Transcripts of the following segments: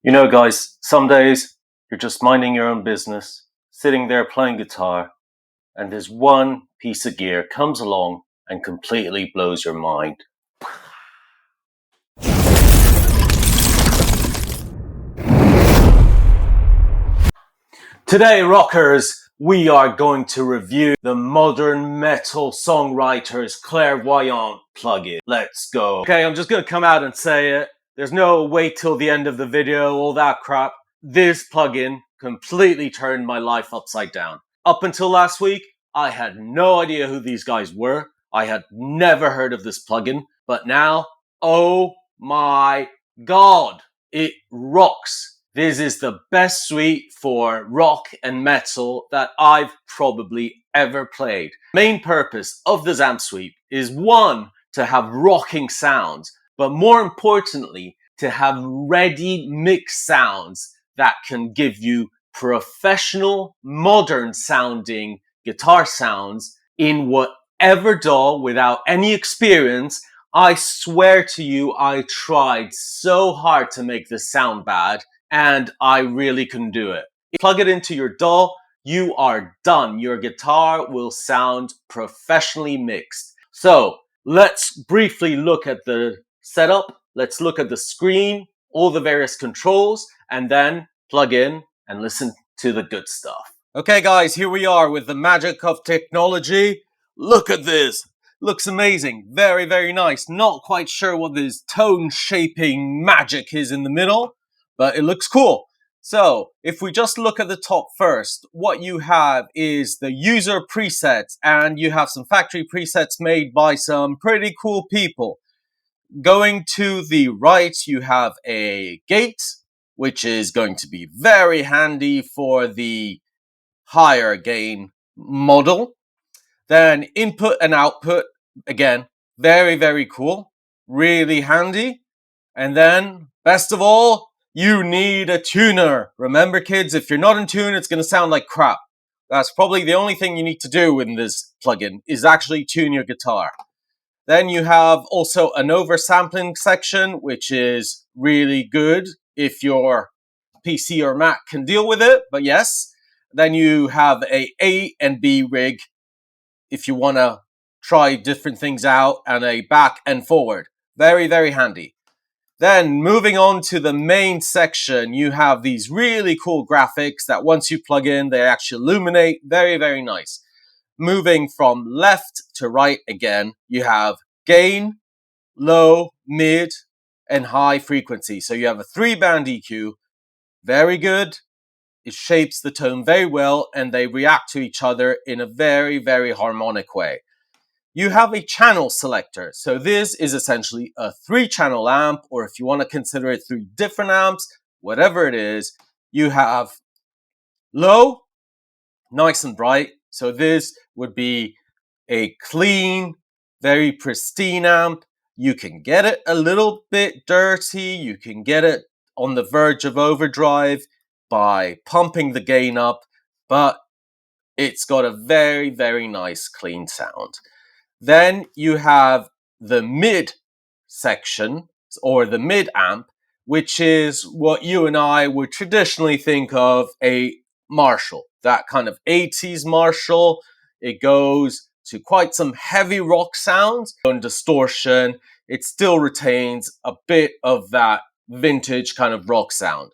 You know, guys, some days you're just minding your own business, sitting there playing guitar, and this one piece of gear comes along and completely blows your mind. Today, rockers, we are going to review the modern metal songwriter's Clairvoyant plugin. Let's go. Okay, I'm just going to come out and say it. There's no wait till the end of the video, all that crap. This plugin completely turned my life upside down. Up until last week, I had no idea who these guys were. I had never heard of this plugin, but now, oh my god, it rocks. This is the best suite for rock and metal that I've probably ever played. Main purpose of this amp suite is one, to have rocking sounds, but more importantly, to have ready mix sounds that can give you professional, modern sounding guitar sounds in whatever DAW without any experience. I swear to you, I tried so hard to make this sound bad, and I really couldn't do it. If you plug it into your DAW, you are done. Your guitar will sound professionally mixed. So let's briefly look at the setup. Let's look at the screen, all the various controls, and then plug in and listen to the good stuff. Okay, guys, here we are with the magic of technology. Look at this. Looks amazing. Very, very nice. Not quite sure what this tone shaping magic is in the middle, but it looks cool. So if we just look at the top first, what you have is the user presets, and you have some factory presets made by some pretty cool people. Going to the right, you have a gate, which is going to be very handy for the higher gain model. Then input and output, again, very, very cool, really handy. And then, best of all, you need a tuner. Remember, kids, if you're not in tune, it's going to sound like crap. That's probably the only thing you need to do in this plugin, is actually tune your guitar. Then you have also an oversampling section, which is really good if your PC or Mac can deal with it, but yes. Then you have A and B rig if you want to try different things out, and a back and forward. Very, very handy. Then moving on to the main section, you have these really cool graphics that once you plug in, they actually illuminate. Very, very nice. Moving from left to right again, you have gain, low, mid, and high frequency. So you have a 3-band EQ. Very good. It shapes the tone very well, and they react to each other in a very, very harmonic way. You have a channel selector. So this is essentially a 3-channel amp, or if you want to consider it 3 different amps, whatever it is, you have low, nice and bright. So this would be a clean, very pristine amp. You can get it a little bit dirty. You can get it on the verge of overdrive by pumping the gain up, but it's got a very, very nice clean sound. Then you have the mid section, or the mid amp, which is what you and I would traditionally think of a Marshall, that kind of 80s Marshall. It goes to quite some heavy rock sounds and distortion. It still retains a bit of that vintage kind of rock sound.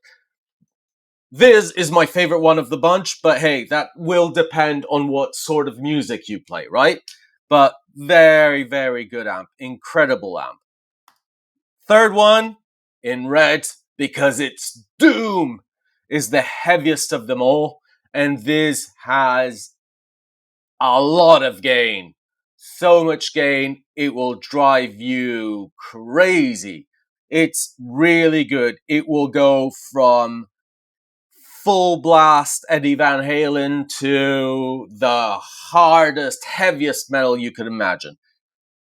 This is my favorite one of the bunch, but hey, that will depend on what sort of music you play, right? But very, very good amp. Incredible amp. Third one, in red, because it's Doom, is the heaviest of them all. And this has a lot of gain. So much gain, it will drive you crazy. It's really good. It will go from full blast Eddie Van Halen to the hardest, heaviest metal you could imagine.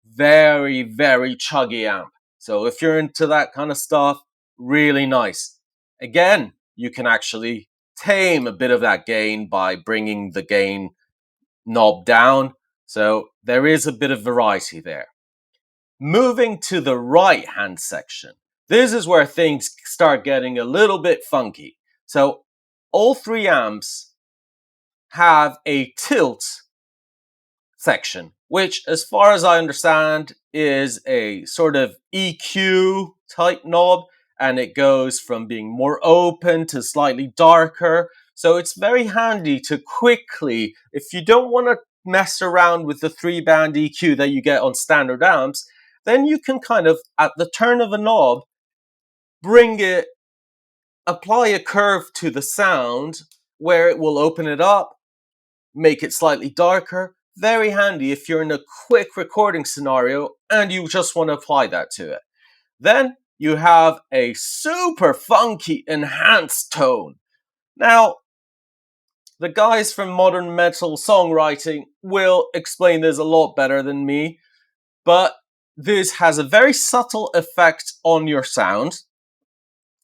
Very, very chuggy amp. So if you're into that kind of stuff, really nice. Again, you can actually tame a bit of that gain by bringing the gain knob down. So there is a bit of variety there. Moving to the right hand section, This is where things start getting a little bit funky. So all three amps have a tilt section, which, as far as I understand, is a sort of EQ type knob, and it goes from being more open to slightly darker. So it's very handy to quickly, if you don't want to mess around with the 3-band EQ that you get on standard amps, then you can kind of, at the turn of a knob, bring it, apply a curve to the sound where it will open it up, make it slightly darker. Very handy if you're in a quick recording scenario and you just want to apply that to it. Then you have a super funky enhanced tone. Now, the guys from Modern Metal Songwriting will explain this a lot better than me, but this has a very subtle effect on your sound.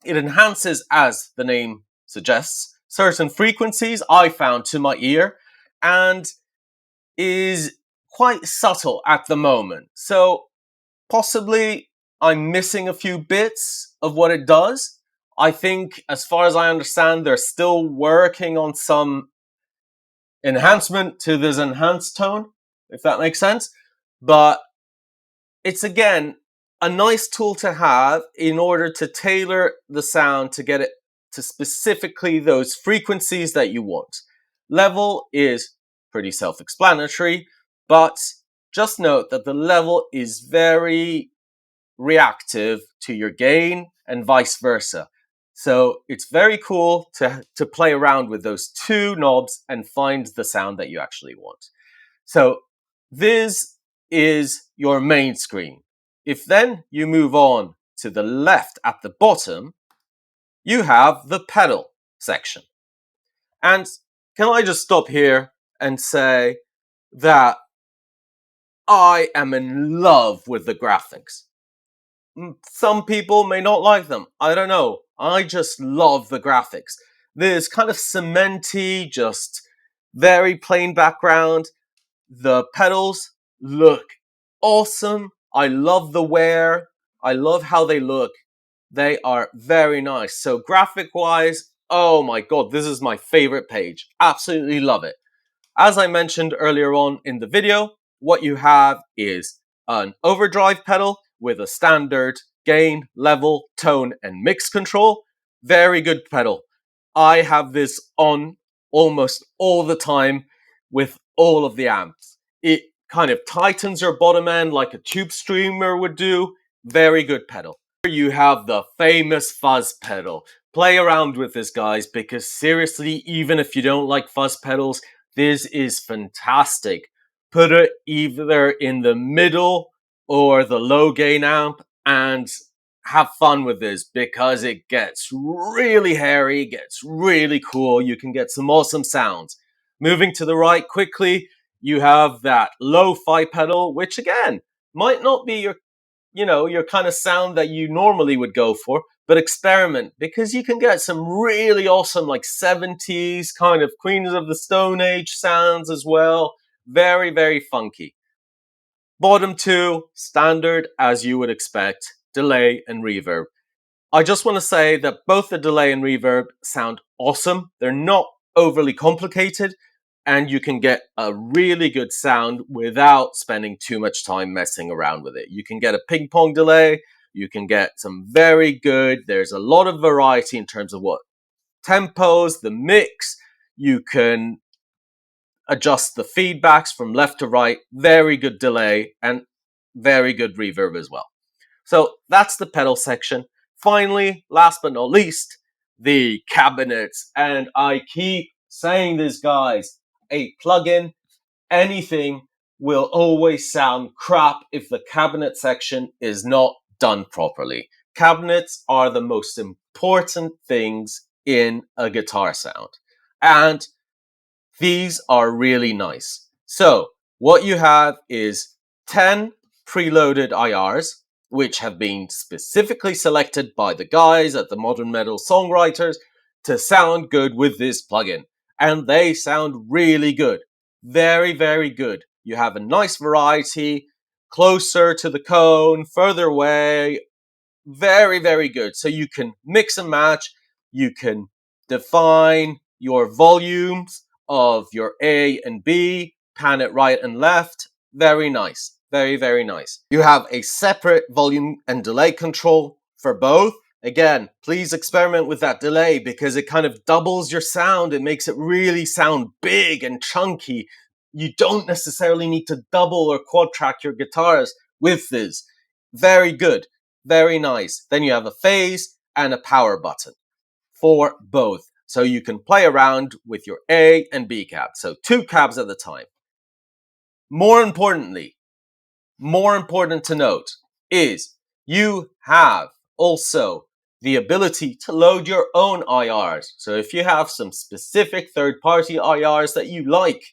It enhances, as the name suggests, certain frequencies I found to my ear, and is quite subtle at the moment. So possibly I'm missing a few bits of what it does. I think, as far as I understand, they're still working on some enhancement to this enhanced tone, if that makes sense. But it's, again, a nice tool to have in order to tailor the sound to get it to specifically those frequencies that you want. Level is pretty self-explanatory, but just note that the level is very reactive to your gain and vice versa. So it's very cool to play around with those two knobs and find the sound that you actually want. So this is your main screen. If then you move on to the left at the bottom, you have the pedal section. And can I just stop here and say that I am in love with the graphics. Some people may not like them. I don't know. I just love the graphics. This kind of cementy, just very plain background. The pedals look awesome. I love the wear. I love how they look. They are very nice. So graphic wise, oh my god, this is my favorite page. Absolutely love it. As I mentioned earlier on in the video, what you have is an overdrive pedal with a standard gain, level, tone, and mix control. Very good pedal. I have this on almost all the time with all of the amps. It kind of tightens your bottom end like a tube streamer would do. Very good pedal. Here you have the famous fuzz pedal. Play around with this, guys, because seriously, even if you don't like fuzz pedals, this is fantastic. Put it either in the middle or the low gain amp and have fun with this because it gets really hairy, gets really cool. You can get some awesome sounds. Moving to the right quickly, you have that lo-fi pedal, which again, might not be your kind of sound that you normally would go for, but experiment because you can get some really awesome like 70s kind of Queens of the Stone Age sounds as well. Very, very funky. Bottom two, standard as you would expect, delay and reverb. I just want to say that both the delay and reverb sound awesome. They're not overly complicated, and you can get a really good sound without spending too much time messing around with it. You can get a ping pong delay, you can get some very good, there's a lot of variety in terms of what tempos, the mix, you can adjust the feedbacks from left to right, very good delay, and very good reverb as well. So that's the pedal section. Finally, last but not least, the cabinets. And I keep saying this, guys, a plugin, anything will always sound crap if the cabinet section is not done properly. Cabinets are the most important things in a guitar sound. And these are really nice. So what you have is 10 preloaded IRs, which have been specifically selected by the guys at the Modern Metal Songwriters to sound good with this plugin. And they sound really good. Very, very good. You have a nice variety, closer to the cone, further away, very, very good. So you can mix and match, you can define your volumes of your A and B, pan it right and left. Very nice. Very, very nice. You have a separate volume and delay control for both. Again, please experiment with that delay because it kind of doubles your sound. It makes it really sound big and chunky. You don't necessarily need to double or quad track your guitars with this. Very good. Very nice. Then you have a phase and a power button for both. So you can play around with your A and B cab. So 2 cabs at a time. More important to note is you have also the ability to load your own IRs. So if you have some specific third-party IRs that you like,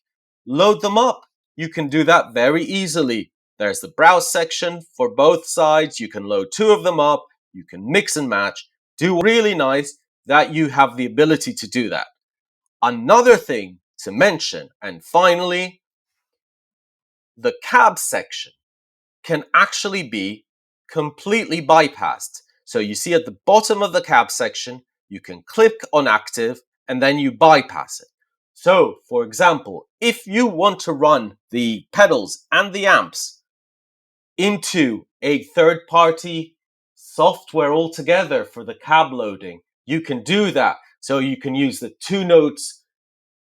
load them up. You can do that very easily. There's the browse section for both sides. You can load 2 of them up. You can mix and match. Do really nice that you have the ability to do that. Another thing to mention, and finally, the cab section can actually be completely bypassed. So you see at the bottom of the cab section, you can click on active and then you bypass it. So, for example, if you want to run the pedals and the amps into a third-party software altogether for the cab loading, you can do that. So you can use the 2 notes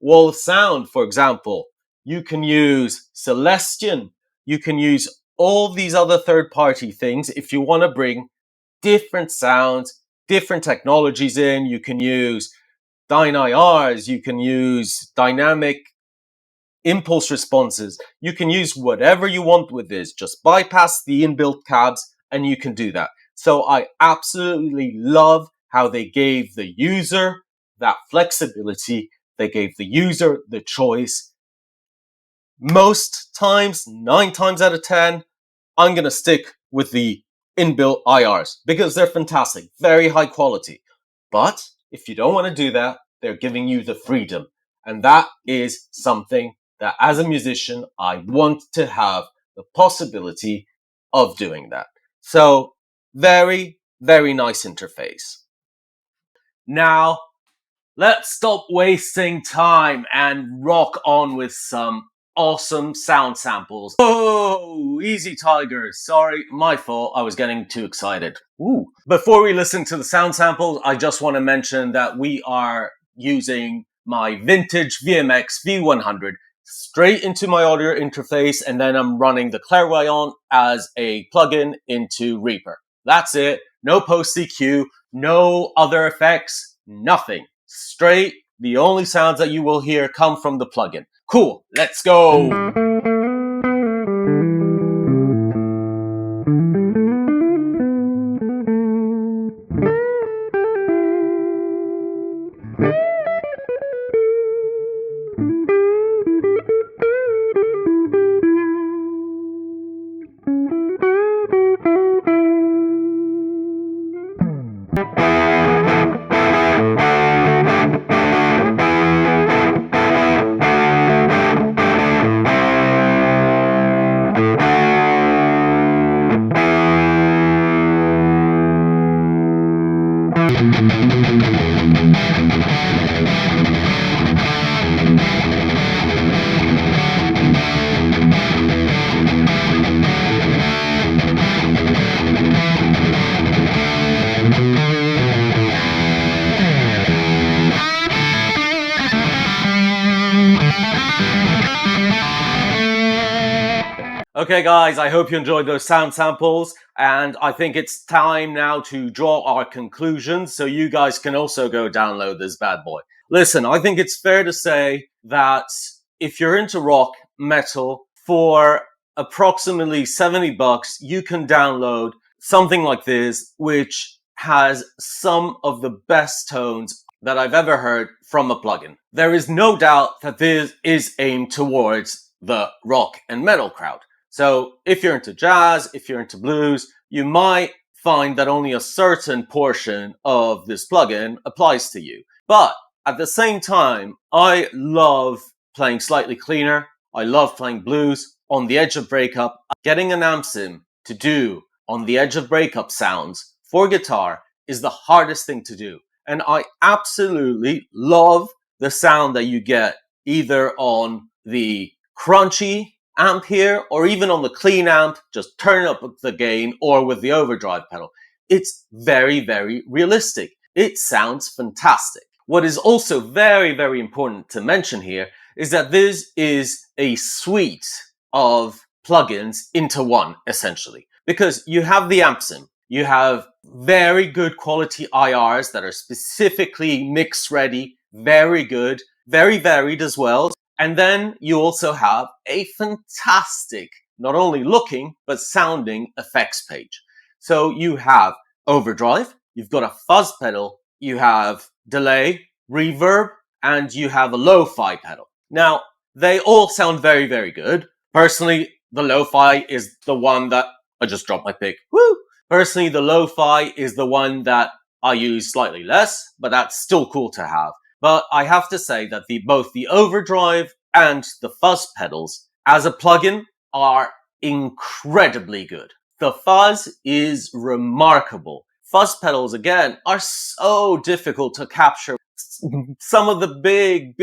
wall of sound, for example. You can use Celestion. You can use all these other third-party things if you want to bring different sounds, different technologies in. You can use DynIRs, you can use dynamic impulse responses. You can use whatever you want with this. Just bypass the inbuilt cabs and you can do that. So I absolutely love how they gave the user that flexibility. They gave the user the choice. Most times, 9 times out of 10, I'm going to stick with the inbuilt IRs because they're fantastic, very high quality. But if you don't want to do that, they're giving you the freedom. And that is something that as a musician, I want to have the possibility of doing that. So very, very nice interface. Now, let's stop wasting time and rock on with some awesome sound samples. Oh, easy tigers. Sorry, my fault. I was getting too excited. Ooh. Before we listen to the sound samples, I just want to mention that we are using my vintage VMX V100 straight into my audio interface, and then I'm running the Clairvoyant as a plugin into Reaper. That's it. No post EQ, no other effects, nothing. Straight, the only sounds that you will hear come from the plugin. Cool, let's go! Okay guys, I hope you enjoyed those sound samples, and I think it's time now to draw our conclusions so you guys can also go download this bad boy. Listen, I think it's fair to say that if you're into rock, metal, for approximately $70, you can download something like this, which has some of the best tones that I've ever heard from a plugin. There is no doubt that this is aimed towards the rock and metal crowd. So if you're into jazz, if you're into blues, you might find that only a certain portion of this plugin applies to you. But at the same time, I love playing slightly cleaner. I love playing blues on the edge of breakup. Getting an amp sim to do on the edge of breakup sounds for guitar is the hardest thing to do. And I absolutely love the sound that you get either on the crunchy amp here or even on the clean amp, just turn up the gain, or with the overdrive pedal. It's very, very realistic. It sounds fantastic. What is also very, very important to mention here is that this is a suite of plugins into one, essentially. Because you have the amp sim, you have very good quality IRs that are specifically mix ready, very good, very varied as well. And then you also have a fantastic, not only looking, but sounding effects page. So you have overdrive, you've got a fuzz pedal, you have delay, reverb, and you have a lo-fi pedal. Now, they all sound very, very good. Personally, the lo-fi is the one that I just dropped my pick. Woo! Personally, the lo-fi is the one that I use slightly less, but that's still cool to have. But I have to say that both the overdrive and the fuzz pedals as a plugin are incredibly good. The fuzz is remarkable. Fuzz pedals, again, are so difficult to capture. Some of the big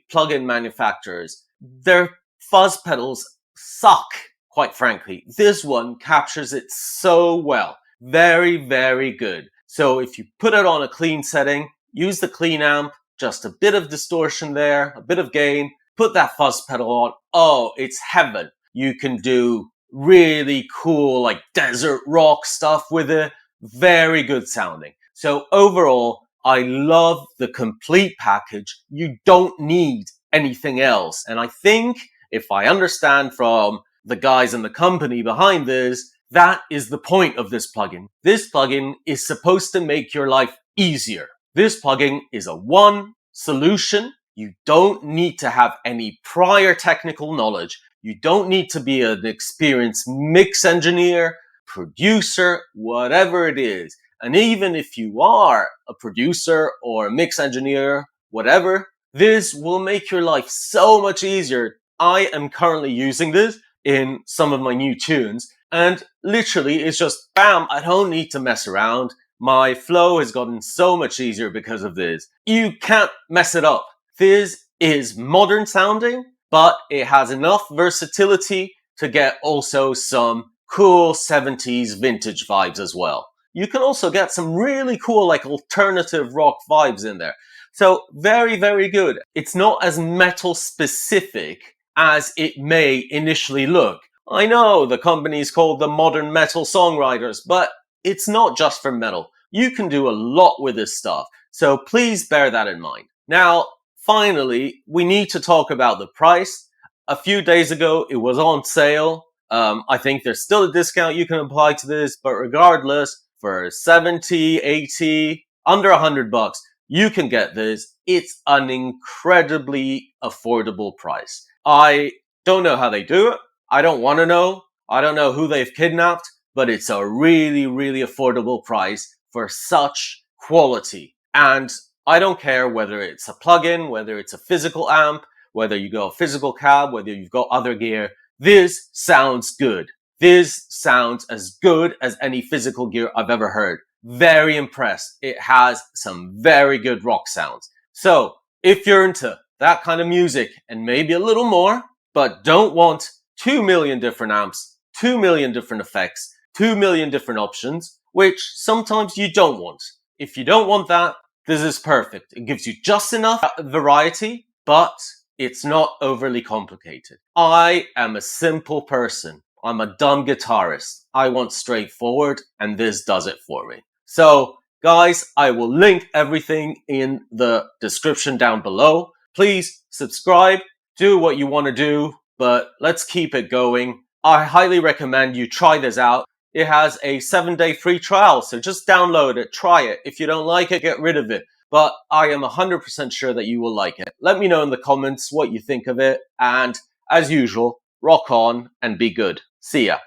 plugin manufacturers, their fuzz pedals suck, quite frankly. This one captures it so well. Very, very good. So if you put it on a clean setting, use the clean amp, just a bit of distortion there, a bit of gain, put that fuzz pedal on. Oh, it's heaven. You can do really cool, like desert rock stuff with it. Very good sounding. So overall, I love the complete package. You don't need anything else. And I think, if I understand from the guys in the company behind this, that is the point of this plugin. This plugin is supposed to make your life easier. This plugin is a one solution. You don't need to have any prior technical knowledge. You don't need to be an experienced mix engineer, producer, whatever it is. And even if you are a producer or a mix engineer, whatever, this will make your life so much easier. I am currently using this in some of my new tunes, and literally it's just bam, I don't need to mess around. My flow has gotten so much easier because of this. You can't mess it up. This is modern sounding, but it has enough versatility to get also some cool 70s vintage vibes as well. You can also get some really cool, like, alternative rock vibes in there. So very, very good. It's not as metal specific as it may initially look. I know the company's called the Modern Metal Songwriters, but it's not just for metal. You can do a lot with this stuff. So please bear that in mind. Now, finally, we need to talk about the price. A few days ago, it was on sale. I think there's still a discount you can apply to this, but regardless, for 70, 80, under $100, you can get this. It's an incredibly affordable price. I don't know how they do it. I don't want to know. I don't know who they've kidnapped, but it's a really, really affordable price for such quality. And I don't care whether it's a plugin, whether it's a physical amp, whether you go a physical cab, whether you've got other gear. This sounds good. This sounds as good as any physical gear I've ever heard. Very impressed. It has some very good rock sounds. So if you're into that kind of music and maybe a little more, but don't want 2 million different amps, 2 million different effects, 2 million different options, which sometimes you don't want. If you don't want that, this is perfect. It gives you just enough variety, but it's not overly complicated. I am a simple person. I'm a dumb guitarist. I want straightforward, and this does it for me. So, guys, I will link everything in the description down below. Please subscribe, do what you want to do, but let's keep it going. I highly recommend you try this out. It has a 7-day free trial, so just download it, try it. If you don't like it, get rid of it. But I am 100% sure that you will like it. Let me know in the comments what you think of it, and as usual, rock on and be good. See ya.